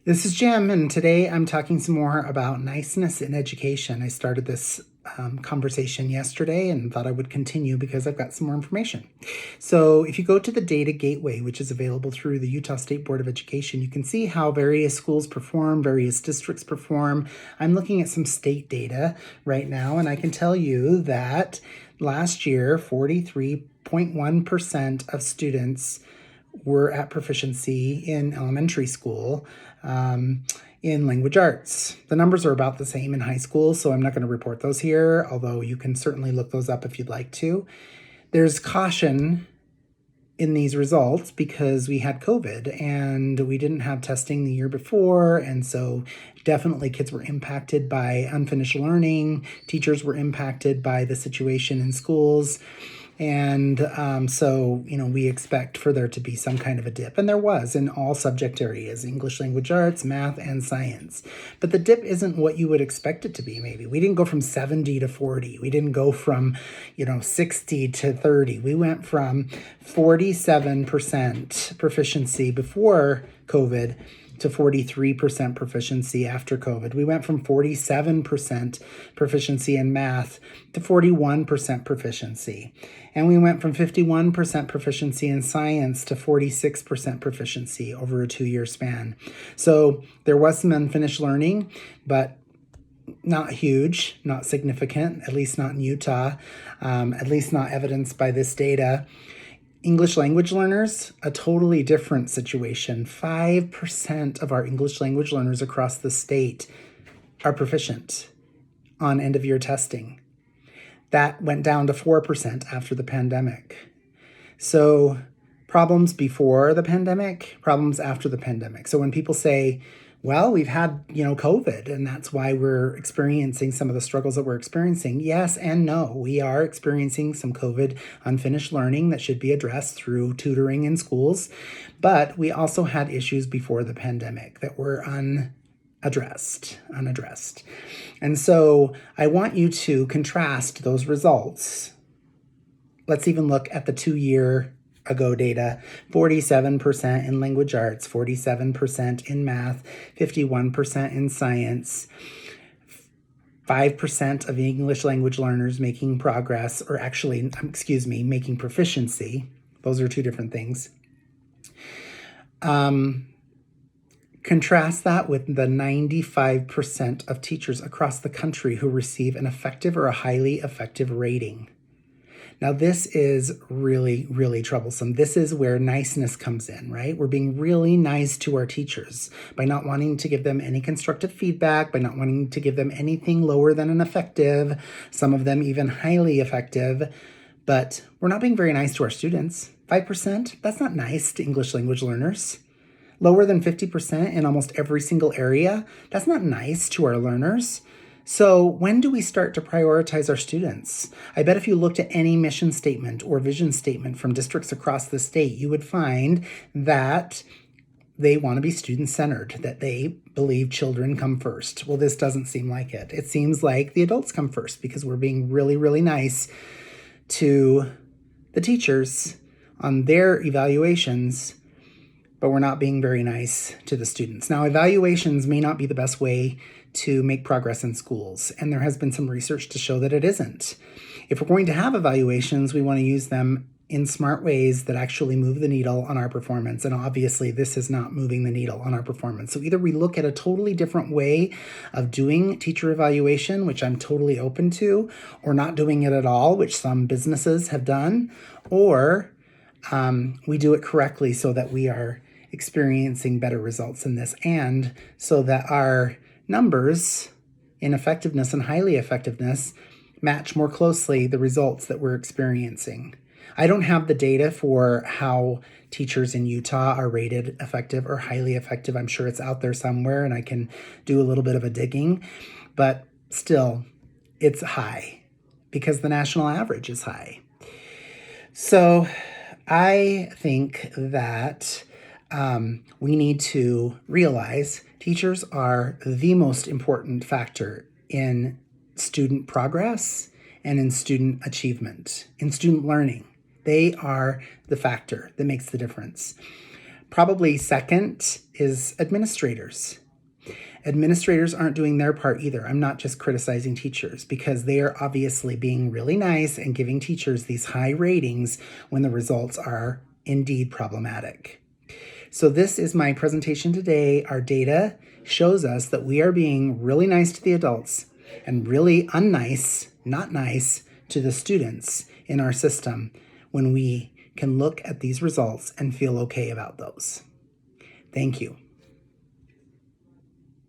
This is Jim, and today I'm talking some more about niceness in education. I started this conversation yesterday and thought I would continue because I've got some more information. So, if you go to the Data Gateway, which is available through the Utah State Board of Education, you can see how various schools perform, various districts perform. I'm looking at some state data right now, and I can tell you that last year, 43.1% of students were at proficiency in elementary school in language arts. The numbers are about the same in high school, so I'm not going to report those here, although you can certainly look those up if you'd like to. There's caution in these results because we had COVID and we didn't have testing the year before. And so definitely kids were impacted by unfinished learning. Teachers were impacted by the situation in schools. And we expect for there to be some kind of a dip. And there was in all subject areas, English language arts, math, and science. But the dip isn't what you would expect it to be, maybe. We didn't go from 70 to 40. We didn't go from, 60 to 30. We went from 47% proficiency before COVID to 43% proficiency after COVID. We went from 47% proficiency in math to 41% proficiency. And we went from 51% proficiency in science to 46% proficiency over a 2-year span. So there was some unfinished learning, but not huge, not significant, at least not in Utah, at least not evidenced by this data. English language learners, a totally different situation. 5% of our English language learners across the state are proficient on end of year testing. That went down to 4% after the pandemic. So, problems before the pandemic, problems after the pandemic. So when people say, well, we've had, COVID, and that's why we're experiencing some of the struggles that we're experiencing. Yes and no. We are experiencing some COVID unfinished learning that should be addressed through tutoring in schools. But we also had issues before the pandemic that were unaddressed. And so I want you to contrast those results. Let's even look at the 2-year ago data. 47% in language arts, 47% in math, 51% in science, 5% of English language learners making progress, or actually, making proficiency. Those are two different things. Contrast that with the 95% of teachers across the country who receive an effective or a highly effective rating. Now, this is really, really troublesome. This is where niceness comes in, right? We're being really nice to our teachers by not wanting to give them any constructive feedback, by not wanting to give them anything lower than an effective, some of them even highly effective. But we're not being very nice to our students. 5%, that's not nice to English language learners. Lower than 50% in almost every single area, that's not nice to our learners. So when do we start to prioritize our students? I bet if you looked at any mission statement or vision statement from districts across the state, you would find that they want to be student-centered, that they believe children come first. Well, this doesn't seem like it. It seems like the adults come first because we're being really, really nice to the teachers on their evaluations, but we're not being very nice to the students. Now, evaluations may not be the best way to make progress in schools, and there has been some research to show that it isn't. If we're going to have evaluations, we want to use them in smart ways that actually move the needle on our performance, and obviously this is not moving the needle on our performance. So either we look at a totally different way of doing teacher evaluation, which I'm totally open to, or not doing it at all, which some businesses have done, or we do it correctly so that we are experiencing better results in this, and so that our numbers in effectiveness and highly effectiveness match more closely the results that we're experiencing. I don't have the data for how teachers in Utah are rated effective or highly effective. I'm sure it's out there somewhere and I can do a little bit of a digging, but still, it's high because the national average is high. So I think that we need to realize teachers are the most important factor in student progress and in student achievement, in student learning. They are the factor that makes the difference. Probably second is administrators. Administrators aren't doing their part either. I'm not just criticizing teachers because they are obviously being really nice and giving teachers these high ratings when the results are indeed problematic. So this is my presentation today. Our data shows us that we are being really nice to the adults and really unnice, not nice, to the students in our system when we can look at these results and feel okay about those. Thank you.